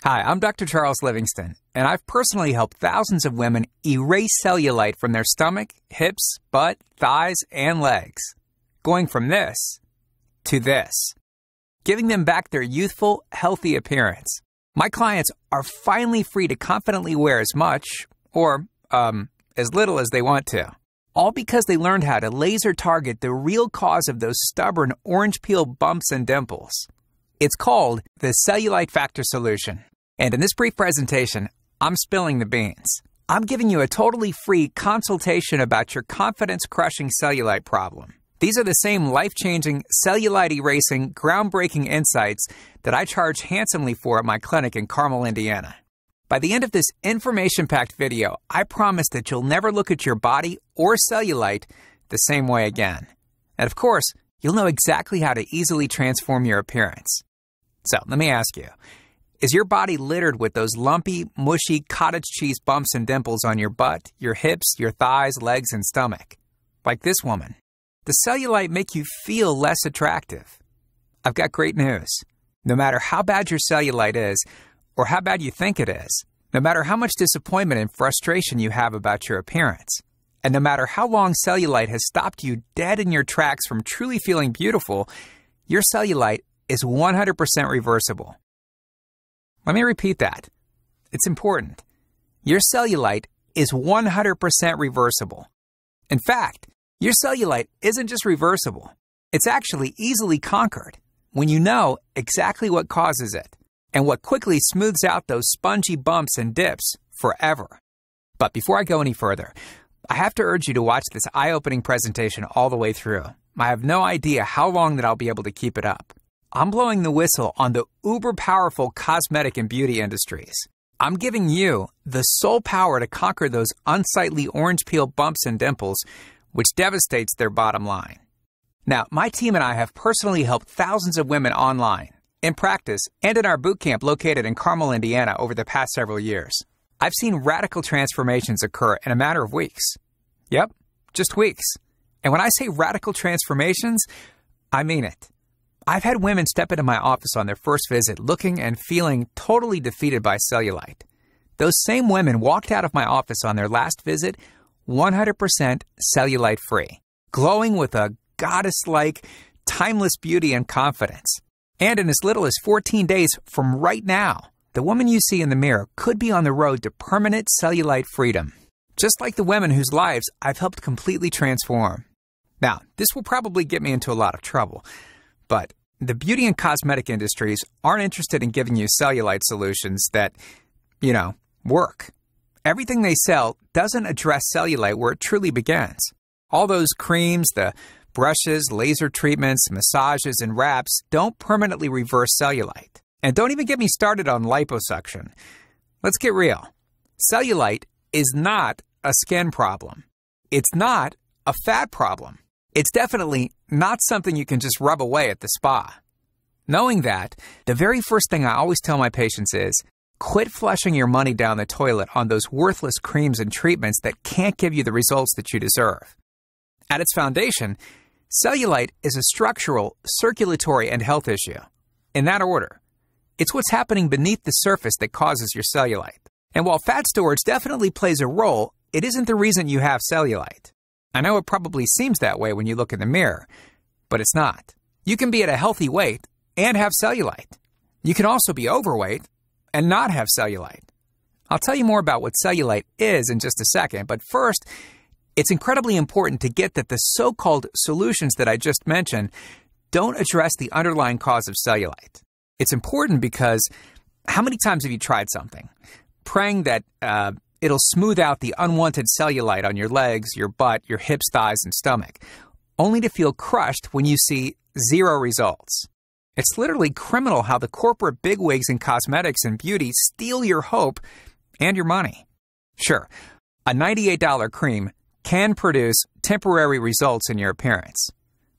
Hi, I'm Dr. Charles Livingston, and I've personally helped thousands of women erase cellulite from their stomach, hips, butt, thighs, and legs. Going from this to this. Giving them back their youthful, healthy appearance. My clients are finally free to confidently wear as much, or, as little as they want to. All because they learned how to laser target the real cause of those stubborn orange peel bumps and dimples. It's called the Cellulite Factor Solution. And in this brief presentation, I'm spilling the beans. I'm giving you a totally free consultation about your confidence-crushing cellulite problem. These are the same life-changing, cellulite-erasing, groundbreaking insights that I charge handsomely for at my clinic in Carmel, Indiana. By the end of this information-packed video, I promise that you'll never look at your body or cellulite the same way again. And of course, you'll know exactly how to easily transform your appearance. So, let me ask you, is your body littered with those lumpy, mushy cottage cheese bumps and dimples on your butt, your hips, your thighs, legs, and stomach? Like this woman. Does cellulite make you feel less attractive? I've got great news. No matter how bad your cellulite is, or how bad you think it is, no matter how much disappointment and frustration you have about your appearance, and no matter how long cellulite has stopped you dead in your tracks from truly feeling beautiful, your cellulite is 100% reversible. Let me repeat that. It's important. Your cellulite is 100% reversible. In fact, your cellulite isn't just reversible. It's actually easily conquered when you know exactly what causes it and what quickly smooths out those spongy bumps and dips forever. But before I go any further, I have to urge you to watch this eye-opening presentation all the way through. I have no idea how long that I'll be able to keep it up. I'm blowing the whistle on the uber-powerful cosmetic and beauty industries. I'm giving you the sole power to conquer those unsightly orange peel bumps and dimples, which devastates their bottom line. Now, my team and I have personally helped thousands of women online, in practice, and in our boot camp located in Carmel, Indiana over the past several years. I've seen radical transformations occur in a matter of weeks. Yep, just weeks. And when I say radical transformations, I mean it. I've had women step into my office on their first visit looking and feeling totally defeated by cellulite. Those same women walked out of my office on their last visit 100% cellulite-free, glowing with a goddess-like, timeless beauty and confidence. And in as little as 14 days from right now, the woman you see in the mirror could be on the road to permanent cellulite freedom, just like the women whose lives I've helped completely transform. Now, this will probably get me into a lot of trouble, but the beauty and cosmetic industries aren't interested in giving you cellulite solutions that, work. Everything they sell doesn't address cellulite where it truly begins. All those creams, the brushes, laser treatments, massages, and wraps don't permanently reverse cellulite. And don't even get me started on liposuction. Let's get real. Cellulite is not a skin problem. It's not a fat problem. It's definitely not something you can just rub away at the spa. Knowing that, the very first thing I always tell my patients is, quit flushing your money down the toilet on those worthless creams and treatments that can't give you the results that you deserve. At its foundation, cellulite is a structural, circulatory, and health issue. In that order. It's what's happening beneath the surface that causes your cellulite. And while fat storage definitely plays a role, it isn't the reason you have cellulite. I know it probably seems that way when you look in the mirror, but it's not. You can be at a healthy weight and have cellulite. You can also be overweight and not have cellulite. I'll tell you more about what cellulite is in just a second, but first, it's incredibly important to get that the so-called solutions that I just mentioned don't address the underlying cause of cellulite. It's important because how many times have you tried something, praying that it'll smooth out the unwanted cellulite on your legs, your butt, your hips, thighs, and stomach, only to feel crushed when you see zero results? It's literally criminal how the corporate bigwigs in cosmetics and beauty steal your hope and your money. Sure, a $98 cream can produce temporary results in your appearance,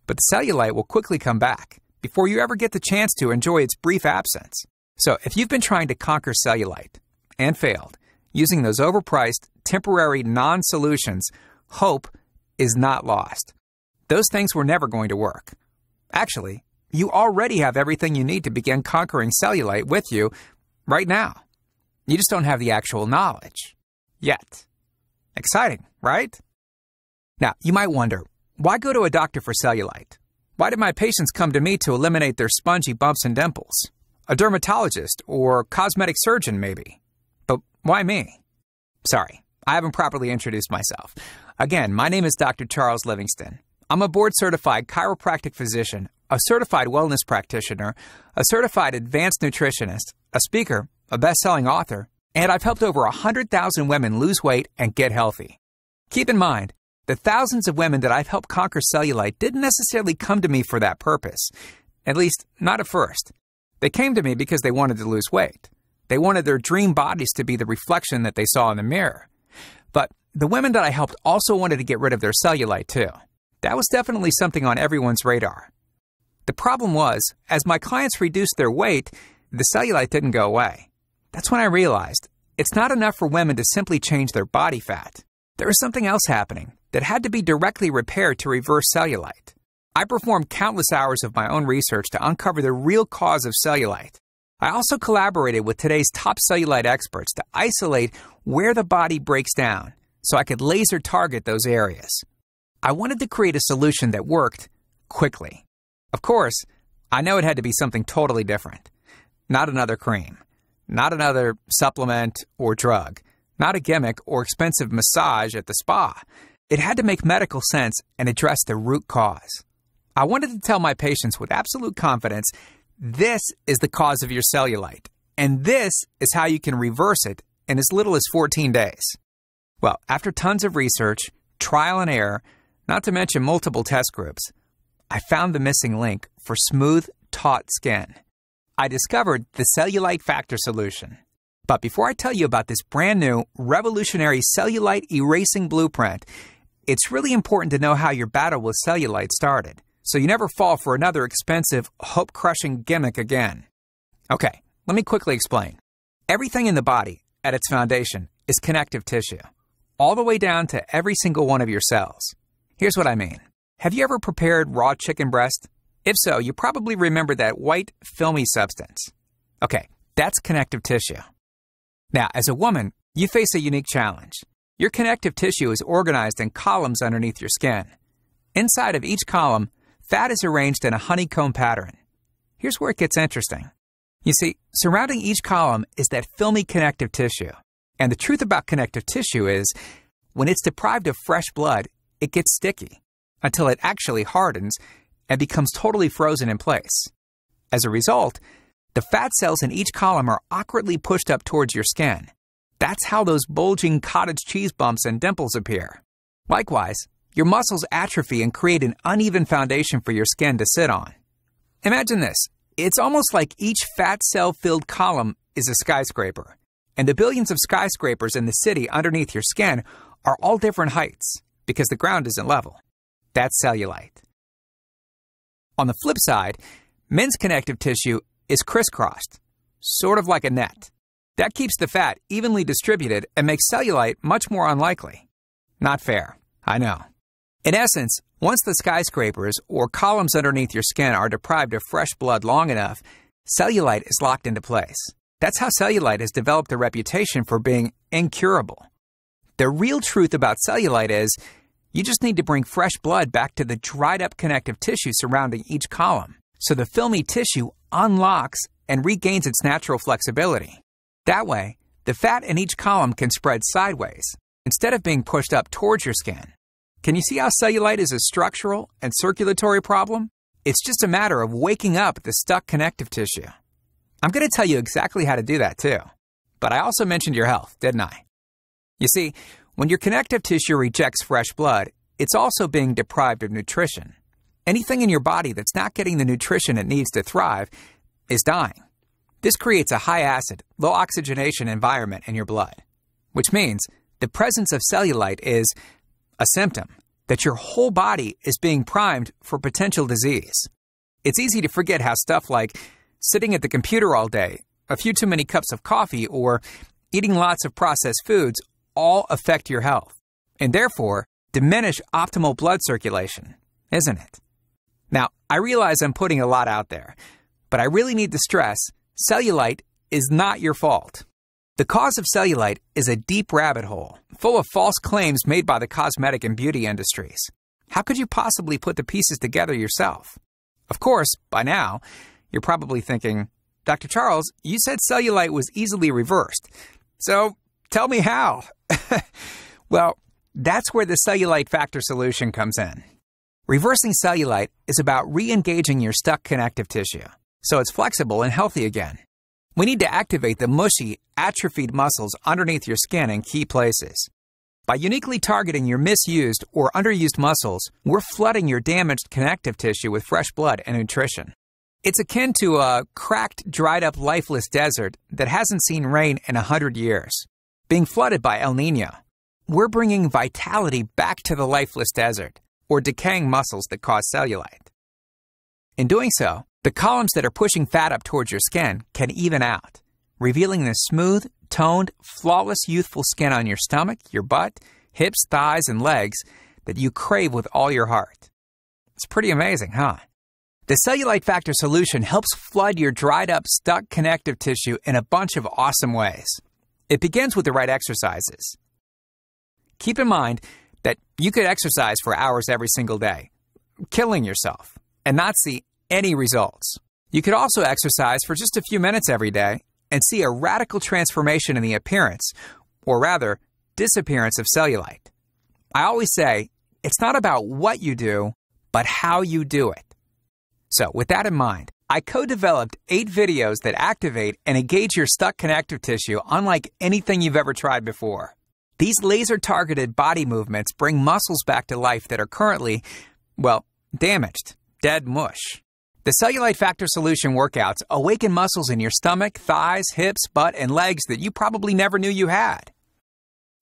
but the cellulite will quickly come back before you ever get the chance to enjoy its brief absence. So if you've been trying to conquer cellulite and failed, using those overpriced, temporary non-solutions, hope is not lost. Those things were never going to work. Actually, you already have everything you need to begin conquering cellulite with you right now. You just don't have the actual knowledge. Yet. Exciting, right? Now, you might wonder, why go to a doctor for cellulite? Why did my patients come to me to eliminate their spongy bumps and dimples? A dermatologist or cosmetic surgeon, maybe. But why me? Sorry, I haven't properly introduced myself. Again, my name is Dr. Charles Livingston. I'm a board-certified chiropractic physician, a certified wellness practitioner, a certified advanced nutritionist, a speaker, a best-selling author, and I've helped over 100,000 women lose weight and get healthy. Keep in mind, the thousands of women that I've helped conquer cellulite didn't necessarily come to me for that purpose. At least, not at first. They came to me because they wanted to lose weight. They wanted their dream bodies to be the reflection that they saw in the mirror. But the women that I helped also wanted to get rid of their cellulite too. That was definitely something on everyone's radar. The problem was, as my clients reduced their weight, the cellulite didn't go away. That's when I realized it's not enough for women to simply change their body fat. There was something else happening that had to be directly repaired to reverse cellulite. I performed countless hours of my own research to uncover the real cause of cellulite. I also collaborated with today's top cellulite experts to isolate where the body breaks down so I could laser target those areas. I wanted to create a solution that worked quickly. Of course, I know it had to be something totally different. Not another cream, not another supplement or drug, not a gimmick or expensive massage at the spa. It had to make medical sense and address the root cause. I wanted to tell my patients with absolute confidence, this is the cause of your cellulite, and this is how you can reverse it in as little as 14 days. Well, after tons of research, trial and error, not to mention multiple test groups, I found the missing link for smooth, taut skin. I discovered the Cellulite Factor solution. But before I tell you about this brand new, revolutionary cellulite erasing blueprint, it's really important to know how your battle with cellulite started, so you never fall for another expensive, hope-crushing gimmick again. Okay, let me quickly explain. Everything in the body, at its foundation, is connective tissue, all the way down to every single one of your cells. Here's what I mean. Have you ever prepared raw chicken breast? If so, you probably remember that white, filmy substance. Okay, that's connective tissue. Now, as a woman, you face a unique challenge. Your connective tissue is organized in columns underneath your skin. Inside of each column, fat is arranged in a honeycomb pattern. Here's where it gets interesting. You see, surrounding each column is that filmy connective tissue. And the truth about connective tissue is, when it's deprived of fresh blood, it gets sticky until it actually hardens and becomes totally frozen in place. As a result, the fat cells in each column are awkwardly pushed up towards your skin. That's how those bulging cottage cheese bumps and dimples appear. Likewise, your muscles atrophy and create an uneven foundation for your skin to sit on. Imagine this. It's almost like each fat cell-filled column is a skyscraper, and the billions of skyscrapers in the city underneath your skin are all different heights because the ground isn't level. That's cellulite. On the flip side, men's connective tissue is crisscrossed, sort of like a net. That keeps the fat evenly distributed and makes cellulite much more unlikely. Not fair, I know. In essence, once the skyscrapers or columns underneath your skin are deprived of fresh blood long enough, cellulite is locked into place. That's how cellulite has developed a reputation for being incurable. The real truth about cellulite is, you just need to bring fresh blood back to the dried-up connective tissue surrounding each column, so the filmy tissue unlocks and regains its natural flexibility. That way, the fat in each column can spread sideways, instead of being pushed up towards your skin. Can you see how cellulite is a structural and circulatory problem? It's just a matter of waking up the stuck connective tissue. I'm going to tell you exactly how to do that too. But I also mentioned your health, didn't I? You see, when your connective tissue rejects fresh blood, it's also being deprived of nutrition. Anything in your body that's not getting the nutrition it needs to thrive is dying. This creates a high-acid, low-oxygenation environment in your blood, which means the presence of cellulite is a symptom that your whole body is being primed for potential disease. It's easy to forget how stuff like sitting at the computer all day, a few too many cups of coffee, or eating lots of processed foods all affect your health, and therefore diminish optimal blood circulation, isn't it? Now, I realize I'm putting a lot out there, but I really need to stress cellulite is not your fault. The cause of cellulite is a deep rabbit hole, full of false claims made by the cosmetic and beauty industries. How could you possibly put the pieces together yourself? Of course, by now, you're probably thinking, Dr. Charles, you said cellulite was easily reversed. So tell me how. Well, that's where the cellulite factor solution comes in. Reversing cellulite is about re-engaging your stuck connective tissue, so it's flexible and healthy again. We need to activate the mushy, atrophied muscles underneath your skin in key places. By uniquely targeting your misused or underused muscles, we're flooding your damaged connective tissue with fresh blood and nutrition. It's akin to a cracked, dried-up, lifeless desert that hasn't seen rain in 100 years, being flooded by El Niño. We're bringing vitality back to the lifeless desert, or decaying muscles that cause cellulite. In doing so, the columns that are pushing fat up towards your skin can even out, revealing the smooth, toned, flawless youthful skin on your stomach, your butt, hips, thighs, and legs that you crave with all your heart. It's pretty amazing, huh? The Cellulite Factor solution helps flood your dried up, stuck connective tissue in a bunch of awesome ways. It begins with the right exercises. Keep in mind that you could exercise for hours every single day, killing yourself, and not see any results. You could also exercise for just a few minutes every day and see a radical transformation in the appearance, or rather, disappearance of cellulite. I always say, it's not about what you do, but how you do it. So, with that in mind, I co-developed 8 videos that activate and engage your stuck connective tissue unlike anything you've ever tried before. These laser-targeted body movements bring muscles back to life that are currently, well, damaged, dead mush. The Cellulite Factor Solution workouts awaken muscles in your stomach, thighs, hips, butt, and legs that you probably never knew you had.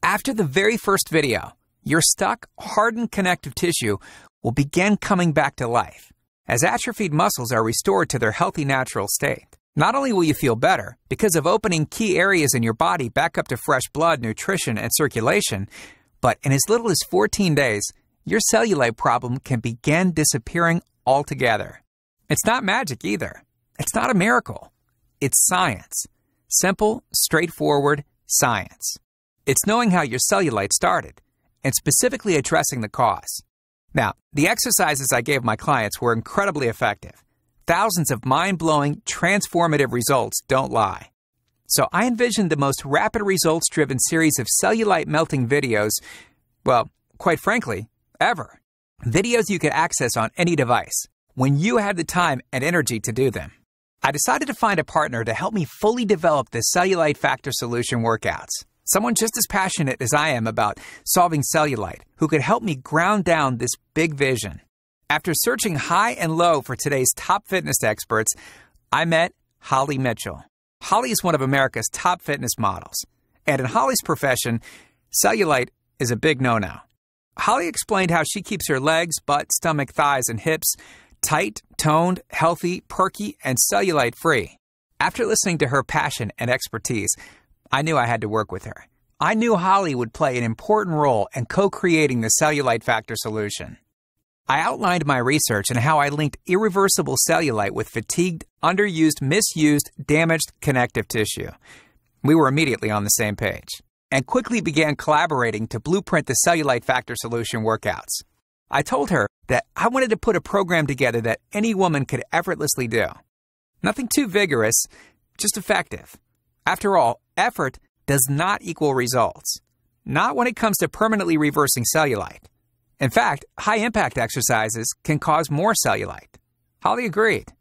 After the very first video, your stuck, hardened connective tissue will begin coming back to life as atrophied muscles are restored to their healthy natural state. Not only will you feel better because of opening key areas in your body back up to fresh blood, nutrition, and circulation, but in as little as 14 days, your cellulite problem can begin disappearing altogether. It's not magic either. It's not a miracle. It's science. Simple, straightforward science. It's knowing how your cellulite started and specifically addressing the cause. Now, the exercises I gave my clients were incredibly effective. Thousands of mind-blowing, transformative results don't lie. So I envisioned the most rapid results-driven series of cellulite melting videos, well, quite frankly, ever. Videos you could access on any device, when you had the time and energy to do them. I decided to find a partner to help me fully develop the Cellulite Factor Solution workouts. Someone just as passionate as I am about solving cellulite, who could help me ground down this big vision. After searching high and low for today's top fitness experts, I met Holly Mitchell. Holly is one of America's top fitness models. And in Holly's profession, cellulite is a big no-no. Holly explained how she keeps her legs, butt, stomach, thighs, and hips tight, toned, healthy, perky, and cellulite-free. After listening to her passion and expertise, I knew I had to work with her. I knew Holly would play an important role in co-creating the Cellulite Factor solution. I outlined my research and how I linked irreversible cellulite with fatigued, underused, misused, damaged connective tissue. We were immediately on the same page and quickly began collaborating to blueprint the Cellulite Factor solution workouts. I told her that I wanted to put a program together that any woman could effortlessly do. Nothing too vigorous, just effective. After all, effort does not equal results. Not when it comes to permanently reversing cellulite. In fact, high-impact exercises can cause more cellulite. Holly agreed.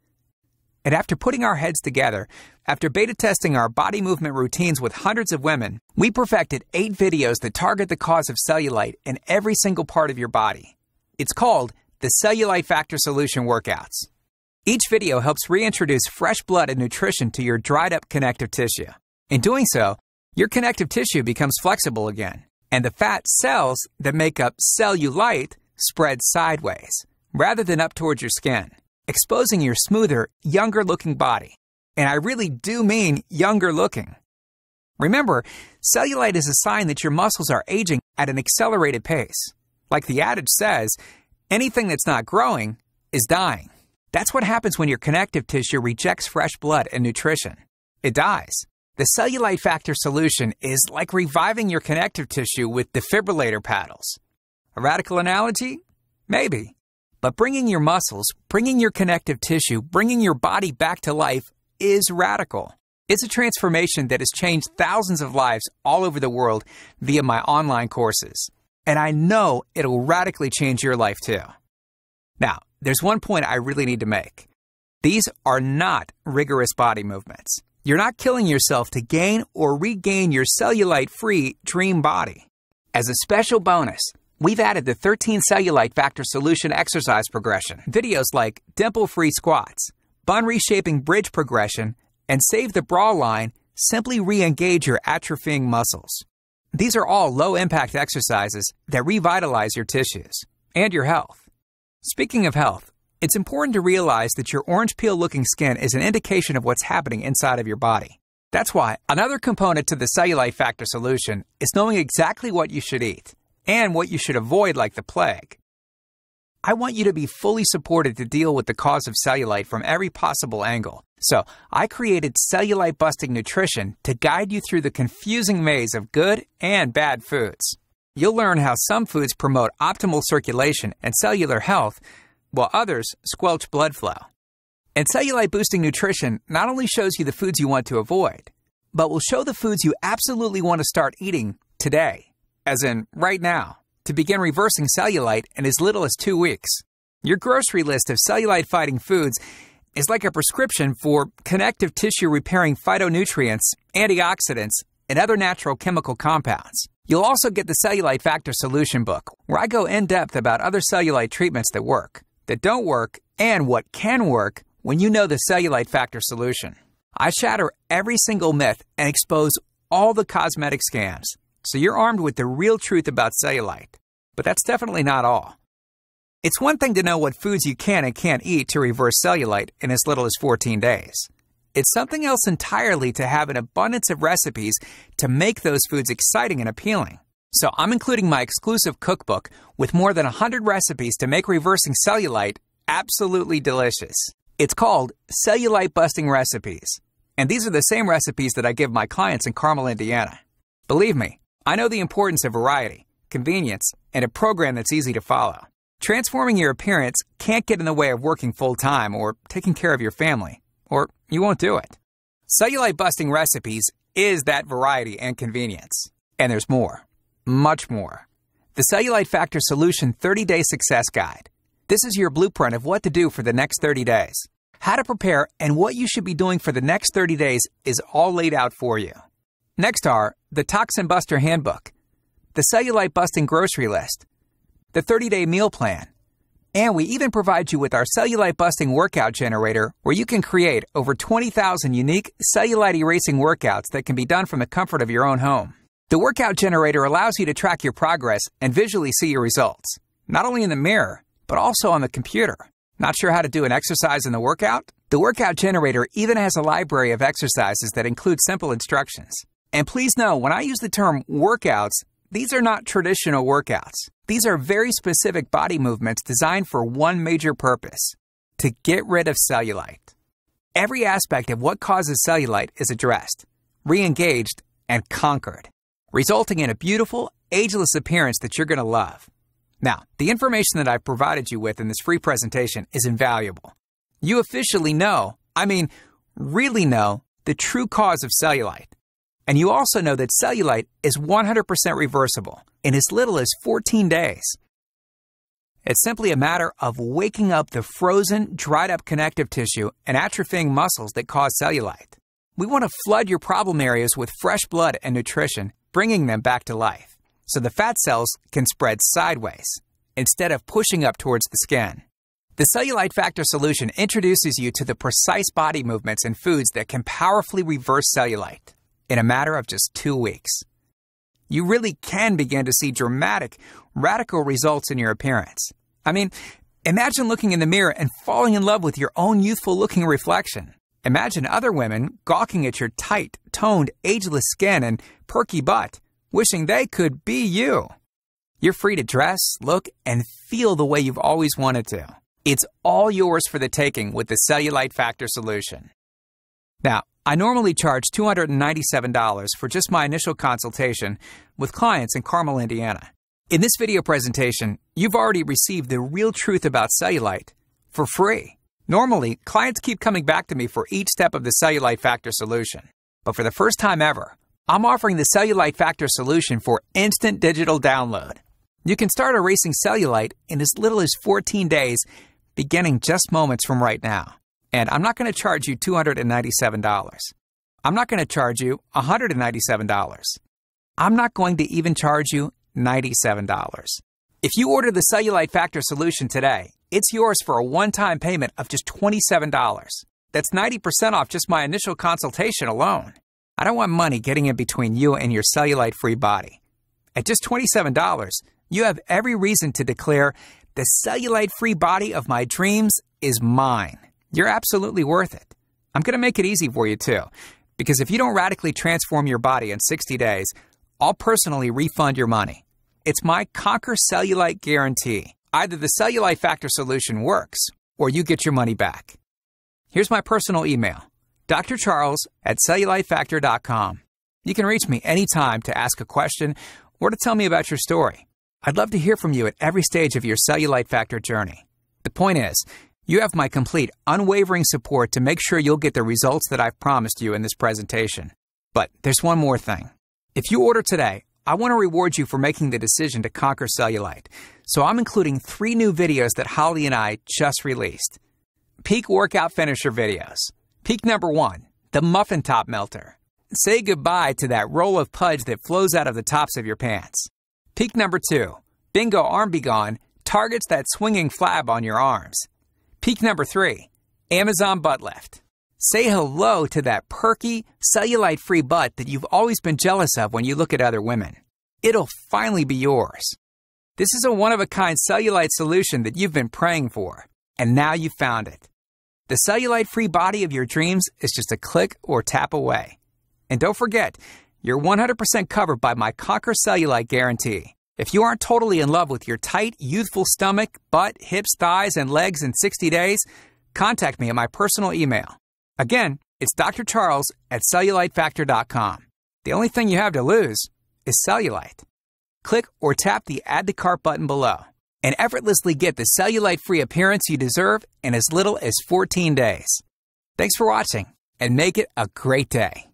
And after putting our heads together, after beta testing our body movement routines with hundreds of women, we perfected 8 videos that target the cause of cellulite in every single part of your body. It's called the Cellulite Factor Solution Workouts. Each video helps reintroduce fresh blood and nutrition to your dried-up connective tissue. In doing so, your connective tissue becomes flexible again, and the fat cells that make up cellulite spread sideways, rather than up towards your skin, exposing your smoother, younger-looking body. And I really do mean younger-looking. Remember, cellulite is a sign that your muscles are aging at an accelerated pace. Like the adage says, anything that's not growing is dying. That's what happens when your connective tissue rejects fresh blood and nutrition. it dies. The Cellulite Factor solution is like reviving your connective tissue with defibrillator paddles. A radical analogy? Maybe. But bringing your muscles, bringing your connective tissue, bringing your body back to life is radical. It's a transformation that has changed thousands of lives all over the world via my online courses. And I know it'll radically change your life too. Now, there's one point I really need to make. These are not rigorous body movements. You're not killing yourself to gain or regain your cellulite-free dream body. As a special bonus, we've added the 13 Cellulite Factor Solution exercise progression. Videos like dimple-free squats, bun reshaping bridge progression, and save the bra line simply re-engage your atrophying muscles. These are all low-impact exercises that revitalize your tissues and your health. Speaking of health, it's important to realize that your orange peel-looking skin is an indication of what's happening inside of your body. That's why another component to the Cellulite Factor solution is knowing exactly what you should eat and what you should avoid like the plague. I want you to be fully supported to deal with the cause of cellulite from every possible angle. So I created cellulite-busting nutrition to guide you through the confusing maze of good and bad foods. You'll learn how some foods promote optimal circulation and cellular health, while others squelch blood flow. And cellulite-boosting nutrition not only shows you the foods you want to avoid, but will show the foods you absolutely want to start eating today, as in right now, to begin reversing cellulite in as little as 2 weeks. Your grocery list of cellulite-fighting foods is like a prescription for connective tissue repairing phytonutrients, antioxidants, and other natural chemical compounds. You'll also get the Cellulite Factor Solution book, where I go in-depth about other cellulite treatments that work, that don't work, and what can work when you know the Cellulite Factor solution. I shatter every single myth and expose all the cosmetic scams, so you're armed with the real truth about cellulite. But that's definitely not all. It's one thing to know what foods you can and can't eat to reverse cellulite in as little as 14 days. It's something else entirely to have an abundance of recipes to make those foods exciting and appealing. So I'm including my exclusive cookbook with more than 100 recipes to make reversing cellulite absolutely delicious. It's called Cellulite Busting Recipes, and these are the same recipes that I give my clients in Carmel, Indiana. Believe me, I know the importance of variety, convenience, and a program that's easy to follow. Transforming your appearance can't get in the way of working full-time or taking care of your family, or you won't do it. Cellulite Busting Recipes is that variety and convenience. And there's more. Much more. The Cellulite Factor Solution 30-Day Success Guide. This is your blueprint of what to do for the next 30 days. How to prepare and what you should be doing for the next 30 days is all laid out for you. Next are the Toxin Buster Handbook, the Cellulite Busting Grocery List, the 30-Day Meal Plan, and we even provide you with our Cellulite Busting Workout Generator, where you can create over 20,000 unique cellulite erasing workouts that can be done from the comfort of your own home. The Workout Generator allows you to track your progress and visually see your results, not only in the mirror, but also on the computer. Not sure how to do an exercise in the workout? The Workout Generator even has a library of exercises that include simple instructions. And please know, when I use the term workouts, these are not traditional workouts. These are very specific body movements designed for one major purpose: to get rid of cellulite. Every aspect of what causes cellulite is addressed, re-engaged, and conquered, resulting in a beautiful, ageless appearance that you're going to love. Now, the information that I've provided you with in this free presentation is invaluable. You officially know, really know, the true cause of cellulite. And you also know that cellulite is 100% reversible in as little as 14 days. It's simply a matter of waking up the frozen, dried-up connective tissue and atrophying muscles that cause cellulite. We want to flood your problem areas with fresh blood and nutrition, bringing them back to life, so the fat cells can spread sideways instead of pushing up towards the skin. The Cellulite Factor Solution introduces you to the precise body movements and foods that can powerfully reverse cellulite in a matter of just 2 weeks. You really can begin to see dramatic, radical results in your appearance. Imagine looking in the mirror and falling in love with your own youthful-looking reflection. Imagine other women gawking at your tight, toned, ageless skin and perky butt, wishing they could be you. You're free to dress, look, and feel the way you've always wanted to. It's all yours for the taking with the Cellulite Factor Solution. Now, I normally charge $297 for just my initial consultation with clients in Carmel, Indiana. In this video presentation, you've already received the real truth about cellulite for free. Normally, clients keep coming back to me for each step of the Cellulite Factor solution. But for the first time ever, I'm offering the Cellulite Factor solution for instant digital download. You can start erasing cellulite in as little as 14 days, beginning just moments from right now. And I'm not going to charge you $297. I'm not going to charge you $197. I'm not going to even charge you $97. If you order the Cellulite Factor solution today, it's yours for a one-time payment of just $27. That's 90% off just my initial consultation alone. I don't want money getting in between you and your cellulite-free body. At just $27, you have every reason to declare the cellulite-free body of my dreams is mine. You're absolutely worth it. I'm going to make it easy for you too, because if you don't radically transform your body in 60 days, I'll personally refund your money. It's my Conquer Cellulite guarantee. Either the Cellulite Factor solution works, or you get your money back. Here's my personal email, drcharles@cellulitefactor.com. You can reach me anytime to ask a question or to tell me about your story. I'd love to hear from you at every stage of your Cellulite Factor journey. The point is, you have my complete, unwavering support to make sure you'll get the results that I've promised you in this presentation. But there's one more thing. If you order today, I want to reward you for making the decision to conquer cellulite. So I'm including 3 new videos that Holly and I just released. Peak workout finisher videos. Peak number 1, the muffin top melter. Say goodbye to that roll of pudge that flows out of the tops of your pants. Peak number 2, Bingo Arm Be Gone targets that swinging flab on your arms. Peak number 3, Amazon Butt Lift. Say hello to that perky, cellulite-free butt that you've always been jealous of when you look at other women. It'll finally be yours. This is a one-of-a-kind cellulite solution that you've been praying for, and now you've found it. The cellulite-free body of your dreams is just a click or tap away. And don't forget, you're 100% covered by my Conquer Cellulite guarantee. If you aren't totally in love with your tight, youthful stomach, butt, hips, thighs, and legs in 60 days, contact me at my personal email. Again, it's drcharles@cellulitefactor.com. The only thing you have to lose is cellulite. Click or tap the Add to Cart button below and effortlessly get the cellulite-free appearance you deserve in as little as 14 days. Thanks for watching, and make it a great day.